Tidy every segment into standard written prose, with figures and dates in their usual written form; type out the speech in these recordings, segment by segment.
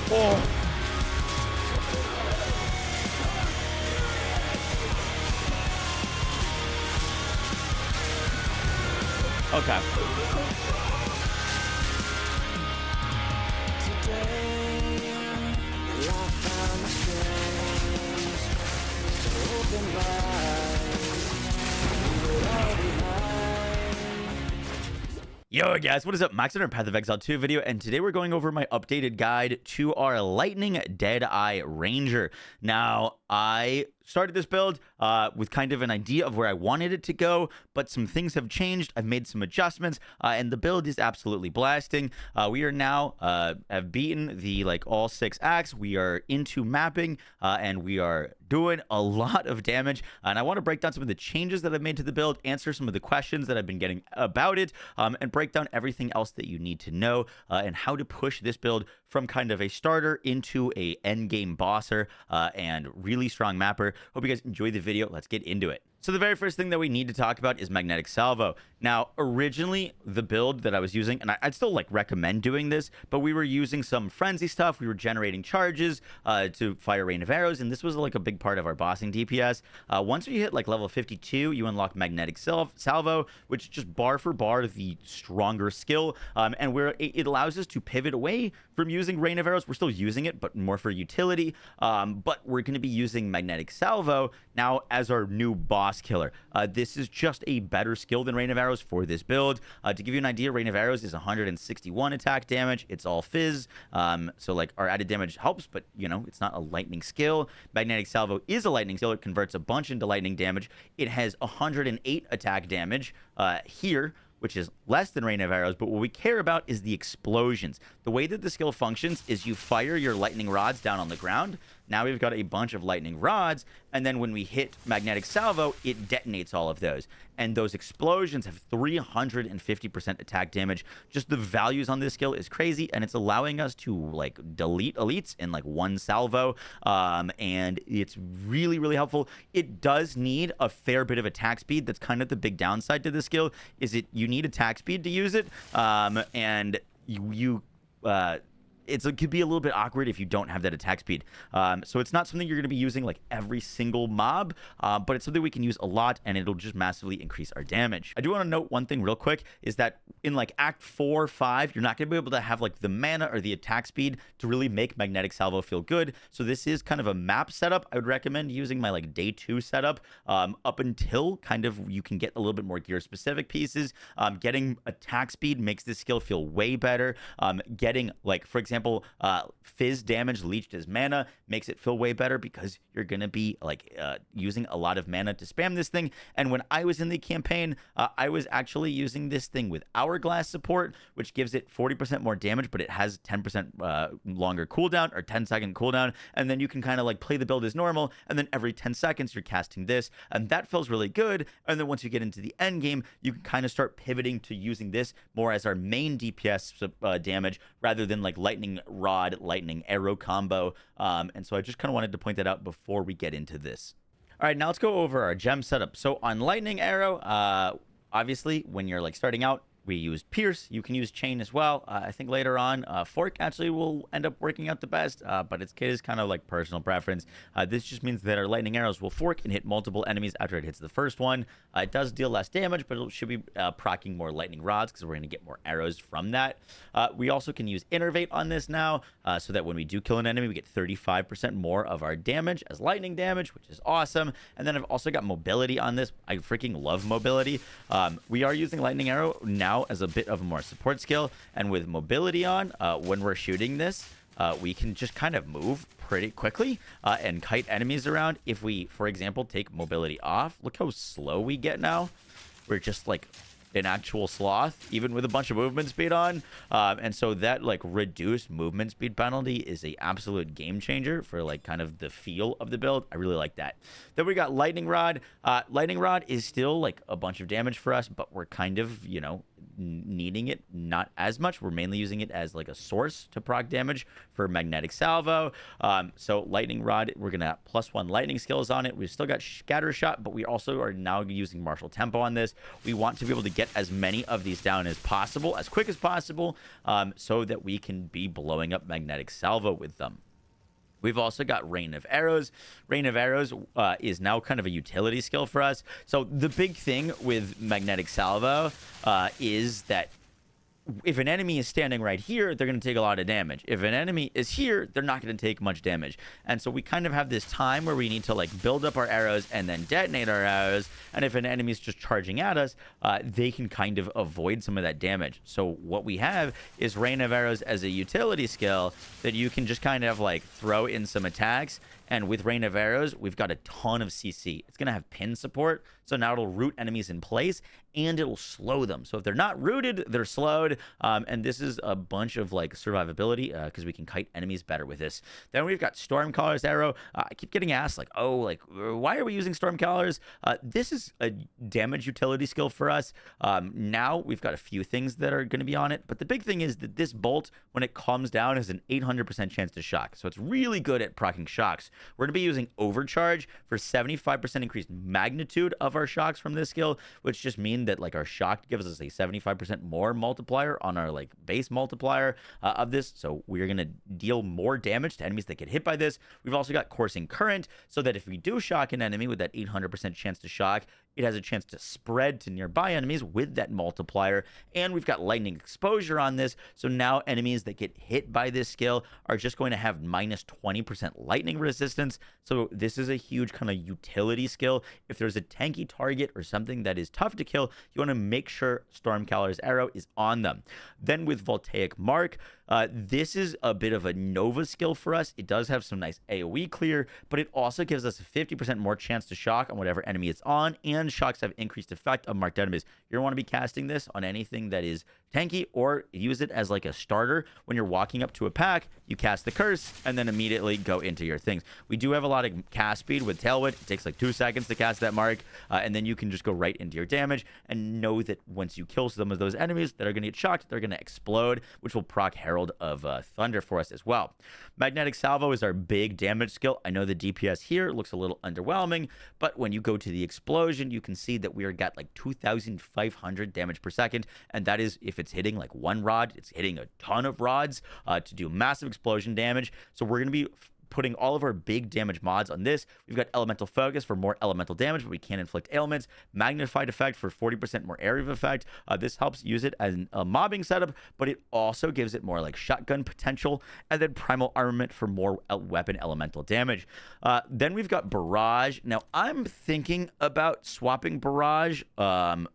Oh. Okay. Yo guys, what is up? Max on Path of Exile 2 video, and today we're going over my updated guide to our Lightning Deadeye Ranger. Now, I started this build with kind of an idea of where I wanted it to go, but some things have changed. I've made some adjustments, and the build is absolutely blasting. We are now have beaten the all 6 acts. We are into mapping, and we are doing a lot of damage. And I want to break down some of the changes that I've made to the build, answer some of the questions that I've been getting about it, and break down everything else that you need to know, and how to push this build from kind of a starter into a endgame bosser and really strong mapper. Hope you guys enjoy the video. Let's get into it. So the very first thing that we need to talk about is Magnetic Salvo. Now, originally, the build that I was using, and I'd still recommend doing this, but we were using some frenzy stuff. We were generating charges to fire rain of arrows, and this was a big part of our bossing DPS. Once we hit level 52, you unlock Magnetic Salvo, which is just bar for bar the stronger skill, and where it allows us to pivot away from using rain of arrows. We're still using it, but more for utility. But we're going to be using Magnetic Salvo now as our new boss killer. This is just a better skill than rain of arrows for this build. To give you an idea, rain of arrows is 161 attack damage. It's all fizz, so our added damage helps, but it's not a lightning skill. Magnetic Salvo is a lightning skill. It converts a bunch into lightning damage. It has 108 attack damage here, which is less than rain of arrows, but what we care about is the explosions. The way that the skill functions is you fire your lightning rods down on the ground. Now we've got a bunch of lightning rods, and then when we hit Magnetic Salvo, it detonates all of those. And those explosions have 350% attack damage. Just the values on this skill is crazy, and it's allowing us to delete elites in one salvo, and it's really, really helpful. It does need a fair bit of attack speed. That's kind of the big downside to this skill, is you need attack speed to use it, and it could be a little bit awkward if you don't have that attack speed. So it's not something you're going to be using every single mob, but it's something we can use a lot, and it'll just massively increase our damage. I do want to note one thing real quick, is that in Act 4, 5, you're not going to be able to have the mana or the attack speed to really make Magnetic Salvo feel good. So this is kind of a map setup. I would recommend using my day 2 setup up until kind of you can get a little bit more gear specific pieces. Getting attack speed makes this skill feel way better. Getting for example, fizz damage leached as mana makes it feel way better, because you're gonna be using a lot of mana to spam this thing. And when I was in the campaign, I was actually using this thing with Hourglass support, which gives it 40% more damage, but it has 10% longer cooldown, or 10-second cooldown, and then you can kind of play the build as normal, and then every 10 seconds you're casting this, and that feels really good. And then once you get into the end game, you can kind of start pivoting to using this more as our main DPS damage, rather than lightning rod, lightning arrow combo. And so I just kind of wanted to point that out before we get into this. All right, now let's go over our gem setup. So on lightning arrow, obviously when you're starting out, we use Pierce. You can use Chain as well. I think later on, Fork actually will end up working out the best, but it is kind of personal preference. This just means that our lightning arrows will fork and hit multiple enemies after it hits the first one. It does deal less damage, but it should be proccing more lightning rods, because we're going to get more arrows from that. We also can use Innervate on this now, so that when we do kill an enemy, we get 35% more of our damage as lightning damage, which is awesome. And then I've also got mobility on this. I freaking love mobility. We are using lightning arrow now as a bit of a more support skill, and with mobility on, when we're shooting this, we can just kind of move pretty quickly and kite enemies around. If we, for example, take mobility off, look how slow we get now. We're just an actual sloth, even with a bunch of movement speed on. And so that reduced movement speed penalty is a absolute game changer for kind of the feel of the build. I really like that. Then we got lightning rod. Lightning rod is still a bunch of damage for us, but we're kind of needing it not as much. We're mainly using it as like a source to proc damage for magnetic salvo. So lightning rod, we're gonna have +1 lightning skills on it. We've still got scatter shot, but we also are now using martial tempo on this. We want to be able to get as many of these down as possible, as quick as possible, so that we can be blowing up magnetic salvo with them. We've also got Rain of Arrows. Rain of Arrows is now kind of a utility skill for us. So the big thing with Magnetic Salvo is that if an enemy is standing right here, they're going to take a lot of damage. If an enemy is here, they're not going to take much damage. And so we kind of have this time where we need to like build up our arrows and then detonate our arrows. And if an enemy is just charging at us, they can kind of avoid some of that damage. So what we have is Rain of Arrows as a utility skill that you can just kind of like throw in some attacks. And with Rain of Arrows, we've got a ton of CC. It's going to have pin support, so now it'll root enemies in place, and it'll slow them. So if they're not rooted, they're slowed, and this is a bunch of, like, survivability, because we can kite enemies better with this. Then we've got Stormcaller's Arrow. I keep getting asked, like, oh, like, why are we using Stormcallers? This is a damage utility skill for us. Now we've got a few things that are going to be on it, but the big thing is that this bolt, when it comes down, has an 800% chance to shock. So it's really good at proccing shocks. We're going to be using Overcharge for 75% increased magnitude of our shocks from this skill, which just mean that like our shock gives us a 75% more multiplier on our like base multiplier of this. So we're going to deal more damage to enemies that get hit by this. We've also got Coursing Current, so that if we do shock an enemy with that 800% chance to shock, it has a chance to spread to nearby enemies with that multiplier. And we've got Lightning Exposure on this, so now enemies that get hit by this skill are just going to have minus 20% lightning resistance. So this is a huge kind of utility skill. If there's a tanky target or something that is tough to kill, you want to make sure Stormcaller's Arrow is on them. Then with Voltaic Mark, this is a bit of a Nova skill for us. It does have some nice AoE clear, but it also gives us a 50% more chance to shock on whatever enemy it's on, and shocks have increased effect on marked enemies. You're going to want to be casting this on anything that is tanky, or use it as like a starter. When you're walking up to a pack, you cast the curse and then immediately go into your things. We do have a lot of cast speed with Tailwind. It takes like 2 seconds to cast that mark, and then you can just go right into your damage and know that once you kill some of those enemies that are going to get shocked, they're going to explode, which will proc Herald of Thunder for us as well. Magnetic Salvo is our big damage skill. I know the DPS here looks a little underwhelming, but when you go to the explosion, you can see that we are got like 2,500 damage per second, and that is if it's hitting like one rod, it's hitting a ton of rods to do massive explosion damage. So we're going to be putting all of our big damage mods on this. We've got Elemental Focus for more elemental damage, but we can inflict ailments. Magnified Effect for 40% more area of effect. This helps use it as a mobbing setup, but it also gives it more like shotgun potential. And then Primal Armament for more weapon elemental damage. Then we've got Barrage. Now, I'm thinking about swapping Barrage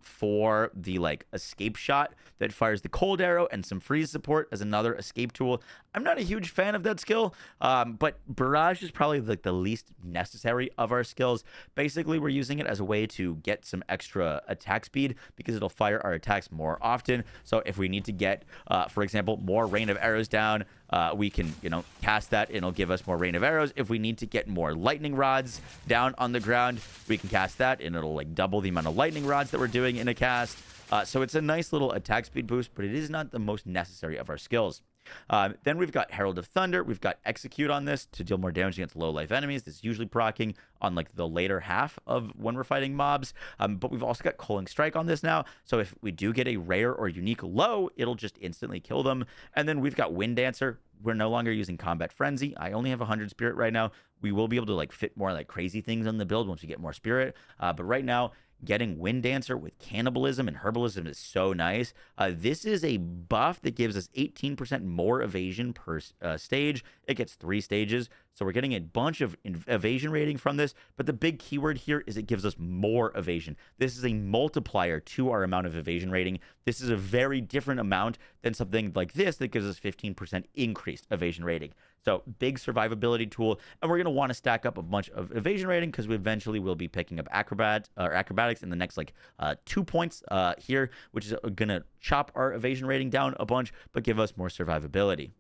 for the like escape shot that fires the cold arrow and some freeze support as another escape tool. I'm not a huge fan of that skill, but Barrage is probably like the least necessary of our skills. Basically, we're using it as a way to get some extra attack speed because it'll fire our attacks more often. So if we need to get, for example, more Rain of Arrows down, we can, cast that and it'll give us more Rain of Arrows. If we need to get more lightning rods down on the ground, we can cast that and it'll like double the amount of lightning rods that we're doing in a cast. So it's a nice little attack speed boost, but it is not the most necessary of our skills. Then we've got Herald of Thunder. We've got Execute on this to deal more damage against low life enemies. This is usually proccing on like the later half of when we're fighting mobs. But we've also got Culling Strike on this now. So if we do get a rare or unique low, it'll just instantly kill them. And then we've got Wind Dancer. We're no longer using Combat Frenzy. I only have 100 spirit right now. We will be able to like fit more like crazy things on the build once we get more spirit. But right now, getting Wind Dancer with Cannibalism and Herbalism is so nice. This is a buff that gives us 18% more evasion per stage. It gets 3 stages, so we're getting a bunch of evasion rating from this, but the big keyword here is it gives us more evasion. This is a multiplier to our amount of evasion rating. This is a very different amount than something like this that gives us 15% increased evasion rating. So big survivability tool, and we're going to want to stack up a bunch of evasion rating because we eventually will be picking up acrobatics in the next like 2 points here, which is going to chop our evasion rating down a bunch, but give us more survivability.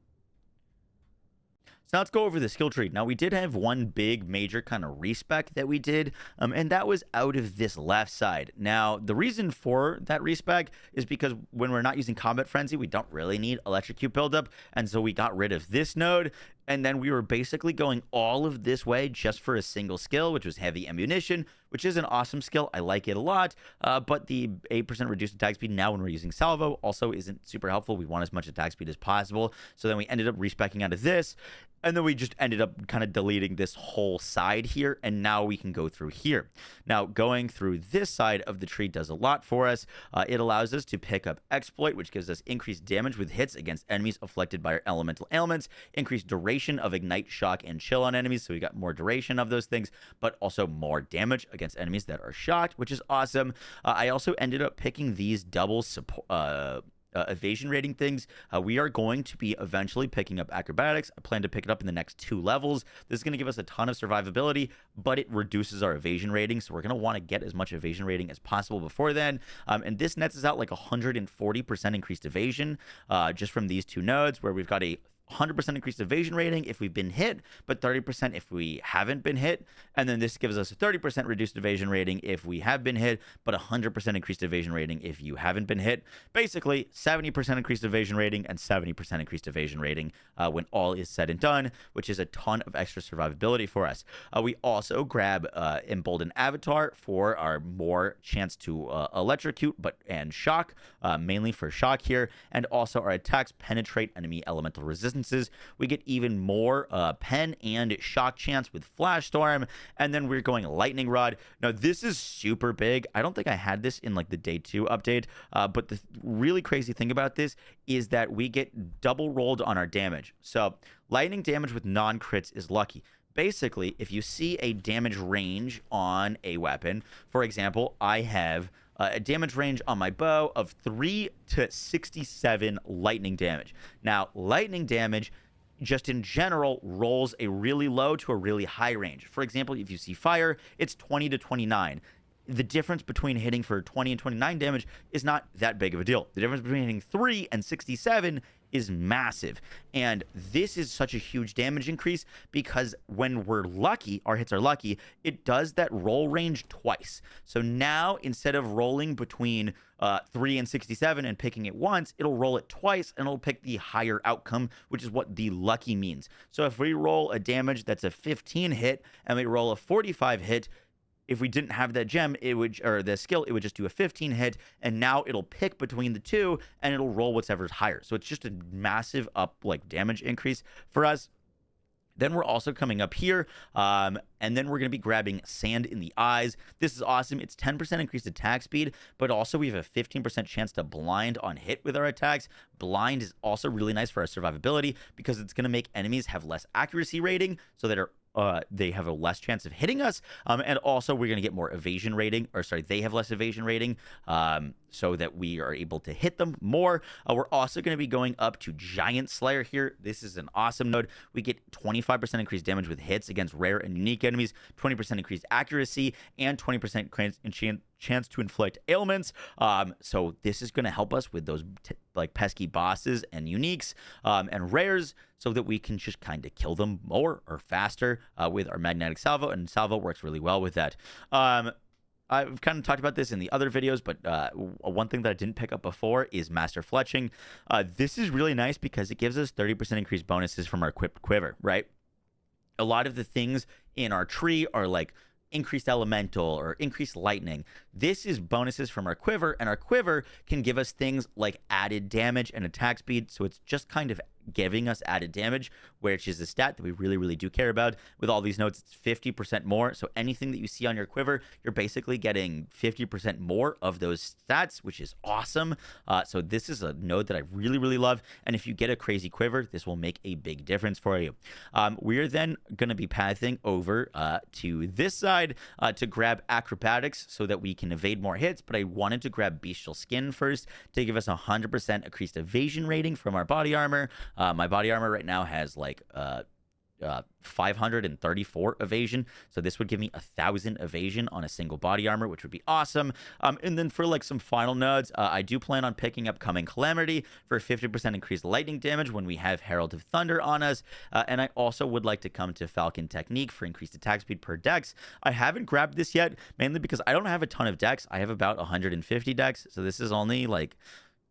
So let's go over the skill tree. Now, we did have one big major kind of respec that we did, and that was out of this left side. Now, the reason for that respec is because when we're not using Combat Frenzy, we don't really need Electrocute buildup, and so we got rid of this node, and then we were basically going all of this way just for a single skill, which was Heavy Ammunition, which is an awesome skill. I like it a lot, but the 8% reduced attack speed now when we're using Salvo also isn't super helpful. We want as much attack speed as possible, so then we ended up respecing out of this, and then we just ended up kind of deleting this whole side here, and now we can go through here. Now, going through this side of the tree does a lot for us. It allows us to pick up Exploit, which gives us increased damage with hits against enemies afflicted by our elemental ailments, increased duration of Ignite, Shock, and Chill on enemies, so we got more duration of those things, but also more damage against enemies that are shocked, which is awesome. I also ended up picking these double support evasion rating things. We are going to be eventually picking up acrobatics. I plan to pick it up in the next 2 levels. This is going to give us a ton of survivability, but it reduces our evasion rating, so we're going to want to get as much evasion rating as possible before then. And this nets us out like 140% increased evasion just from these 2 nodes, where we've got a 100% increased evasion rating if we've been hit, but 30% if we haven't been hit. And then this gives us a 30% reduced evasion rating if we have been hit, but 100% increased evasion rating if you haven't been hit. Basically, 70% increased evasion rating and 70% increased evasion rating when all is said and done, which is a ton of extra survivability for us. We also grab Emboldened Avatar for our more chance to electrocute and shock, mainly for shock here, and also our attacks penetrate enemy elemental resistance. We get even more pen and shock chance with Flash Storm, and then we're going Lightning Rod. Now, this is super big. I don't think I had this in like the day 2 update, but the really crazy thing about this is that we get double rolled on our damage. So lightning damage with non-crits is lucky. Basically, if you see a damage range on a weapon, for example, I have a damage range on my bow of 3 to 67 lightning damage. Now, lightning damage, just in general, rolls a really low to a really high range. For example, if you see fire, it's 20 to 29. The difference between hitting for 20 and 29 damage is not that big of a deal. The difference between hitting 3 and 67 is massive. And this is such a huge damage increase because when we're lucky, our hits are lucky, it does that roll range twice. So now, instead of rolling between 3 and 67 and picking it once, it'll roll it twice and it'll pick the higher outcome, which is what the lucky means. So if we roll a damage that's a 15 hit and we roll a 45 hit, if we didn't have that gem, it would, or the skill, it would just do a 15 hit, and now it'll pick between the 2 and it'll roll whatever's higher. So it's just a massive damage increase for us. Then we're also coming up here, and then we're going to be grabbing Sand in the Eyes. This is awesome. It's 10% increased attack speed, but also we have a 15% chance to blind on hit with our attacks. Blind is also really nice for our survivability because it's going to make enemies have less accuracy rating, so that they have a less chance of hitting us, and also we're going to get more evasion rating, or sorry, they have less evasion rating, so that we are able to hit them more. We're also going to be going up to Giant Slayer here. This is an awesome node. We get 25% increased damage with hits against rare and unique enemies, 20% increased accuracy, and 20% chance to inflict ailments. So this is going to help us with those pesky bosses and uniques and rares, so that we can just kind of kill them more or faster with our magnetic salvo, and salvo works really well with that. I've kind of talked about this in the other videos, but one thing that I didn't pick up before is Master Fletching. This is really nice because it gives us 30% increased bonuses from our equipped quiver, right? A lot of the things in our tree are like increased elemental or increased lightning. This is bonuses from our quiver, and our quiver can give us things like added damage and attack speed, so it's just kind of giving us added damage, which is a stat that we really, really do care about. With all these nodes, it's 50% more, so anything that you see on your quiver, you're basically getting 50% more of those stats, which is awesome. So this is a node that I really, really love, and if you get a crazy quiver, this will make a big difference for you. We're then going to be pathing over to this side to grab acrobatics so that we can evade more hits, but I wanted to grab bestial skin first to give us 100% increased evasion rating from our body armor. My body armor right now has 534 evasion, so this would give me 1,000 evasion on a single body armor, which would be awesome. And then for like some final nodes, I do plan on picking up Coming Calamity for 50% increased lightning damage when we have Herald of Thunder on us, and I also would like to come to Falcon Technique for increased attack speed per dex. I haven't grabbed this yet, mainly because I don't have a ton of dex. I have about 150 dex, so this is only like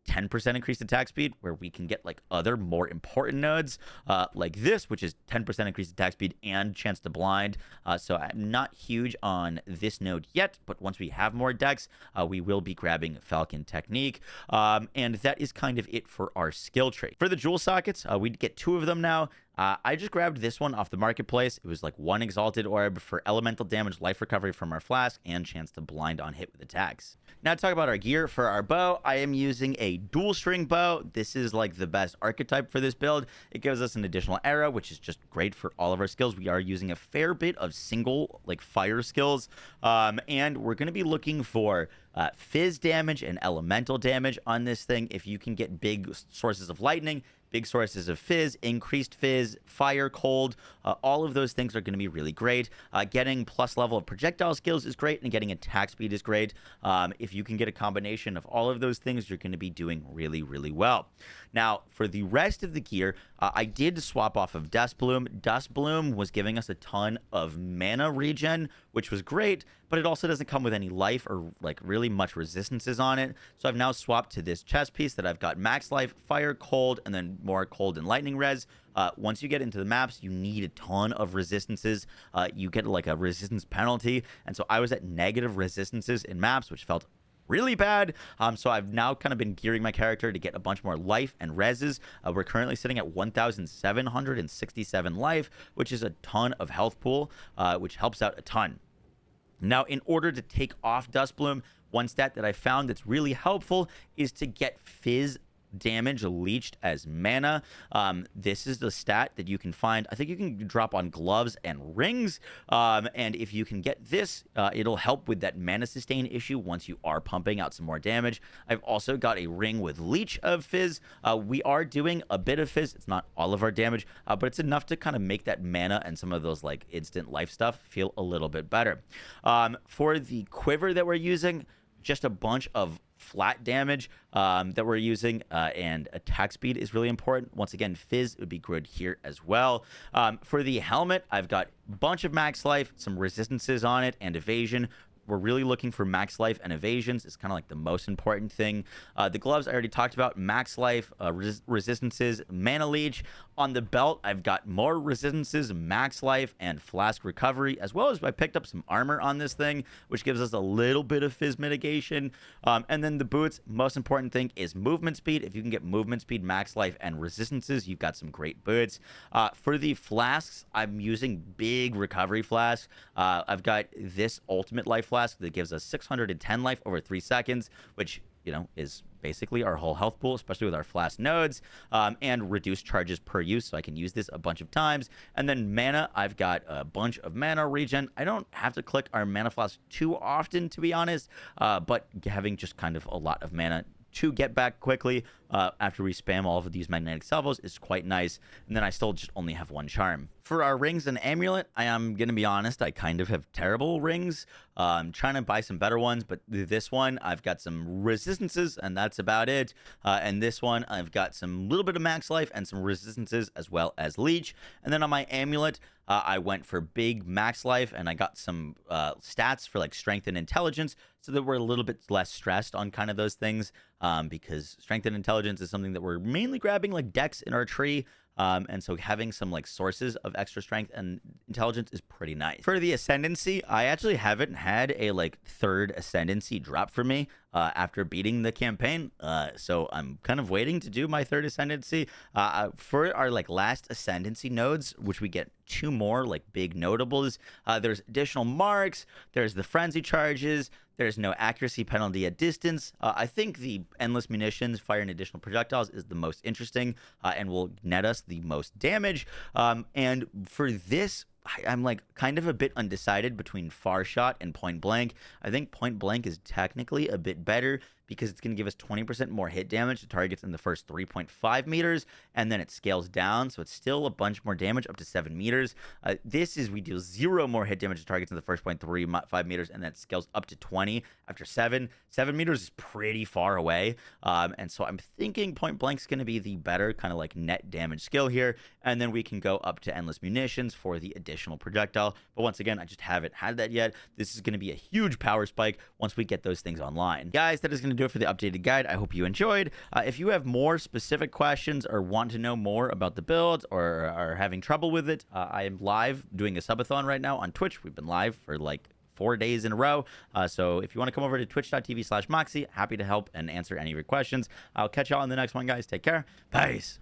10% increased attack speed, where we can get like other more important nodes like this, which is 10% increased attack speed and chance to blind. So I'm not huge on this node yet, but once we have more decks, we will be grabbing Falcon Technique. And that is kind of it for our skill tree. For the jewel sockets, we'd get 2 of them now. I just grabbed this one off the marketplace. It was like 1 exalted orb for elemental damage, life recovery from our flask, and chance to blind on hit with attacks. Now to talk about our gear. For our bow, I am using a dual string bow. This is like the best archetype for this build. It gives us an additional arrow, which is just great for all of our skills. We are using a fair bit of single like fire skills, and we're going to be looking for fizz damage and elemental damage on this thing. If you can get big sources of lightning, big sources of fizz, increased fizz, fire, cold, all of those things are going to be really great. Getting plus level of projectile skills is great, and getting attack speed is great. If you can get a combination of all of those things, you're going to be doing really, really well. Now, for the rest of the gear, I did swap off of Dust Bloom. Dust Bloom was giving us a ton of mana regen, which was great, but it also doesn't come with any life or like really much resistances on it. So I've now swapped to this chest piece that I've got max life, fire, cold, and then more cold and lightning res. Once you get into the maps, you need a ton of resistances. You get like a resistance penalty, and so I was at negative resistances in maps, which felt really bad. So I've now kind of been gearing my character to get a bunch more life and reses. We're currently sitting at 1,767 life, which is a ton of health pool, which helps out a ton. Now, in order to take off Dust Bloom, one stat that I found that's really helpful is to get fizz damage leached as mana. This is the stat that you can find. I think you can drop on gloves and rings, and if you can get this, it'll help with that mana sustain issue once you are pumping out some more damage. I've also got a ring with leech of fizz. We are doing a bit of fizz. It's not all of our damage, but it's enough to kind of make that mana and some of those like instant life stuff feel a little bit better. For the quiver that we're using, just a bunch of flat damage that we're using, and attack speed is really important. Once again, fizz would be good here as well. For the helmet, I've got a bunch of max life, some resistances on it, and evasion. We're really looking for max life and evasions. It's kind of like the most important thing. The gloves I already talked about. Max life, resistances, mana leech. On the belt, I've got more resistances, max life, and flask recovery, as well as I picked up some armor on this thing, which gives us a little bit of fizz mitigation. And then the boots, most important thing is movement speed. If you can get movement speed, max life, and resistances, you've got some great boots. For the flasks, I'm using big recovery flasks. I've got this ultimate life flask that gives us 610 life over 3 seconds, which, you know, is basically our whole health pool, especially with our flask nodes, and reduced charges per use, so I can use this a bunch of times. And then mana, I've got a bunch of mana regen. I don't have to click our mana flask too often, to be honest, but having just kind of a lot of mana to get back quickly after we spam all of these magnetic salvos is quite nice. And then I still just only have 1 charm. For our rings and amulet, I am going to be honest, I kind of have terrible rings. I'm trying to buy some better ones, but this one, I've got some resistances, and that's about it. And this one, I've got some little bit of max life and some resistances, as well as leech. And then on my amulet, I went for big max life, and I got some stats for like strength and intelligence, so that we're a little bit less stressed on kind of those things, because strength and intelligence is something that we're mainly grabbing like dex in our tree. And so having some like sources of extra strength and intelligence is pretty nice. For the Ascendancy, I actually haven't had a like 3rd Ascendancy drop for me after beating the campaign. So I'm kind of waiting to do my 3rd Ascendancy. For our like last Ascendancy nodes, which we get 2 more like big notables, there's additional marks, there's the frenzy charges, there's no accuracy penalty at distance. I think the endless munitions, fire and additional projectiles is the most interesting, and will net us the most damage. And for this, I'm like kind of a bit undecided between far shot and point blank. I think point blank is technically a bit better because it's going to give us 20% more hit damage to targets in the first 3.5 meters, and then it scales down, so it's still a bunch more damage up to 7 meters. This is we deal 0 more hit damage to targets in the first 0.35 meters, and then it scales up to 20 after 7. 7 meters is pretty far away, and so I'm thinking point blank is going to be the better kind of like net damage skill here, and then we can go up to endless munitions for the additional projectile. But once again, I just haven't had that yet. This is going to be a huge power spike once we get those things online. Guys, that is going to do it for the updated guide. I hope you enjoyed. If you have more specific questions or want to know more about the build or are having trouble with it, I am live doing a subathon right now on Twitch. We've been live for like 4 days in a row. So if you want to come over to twitch.tv/Moxie, happy to help and answer any of your questions. I'll catch y'all in the next one, guys. Take care. Peace.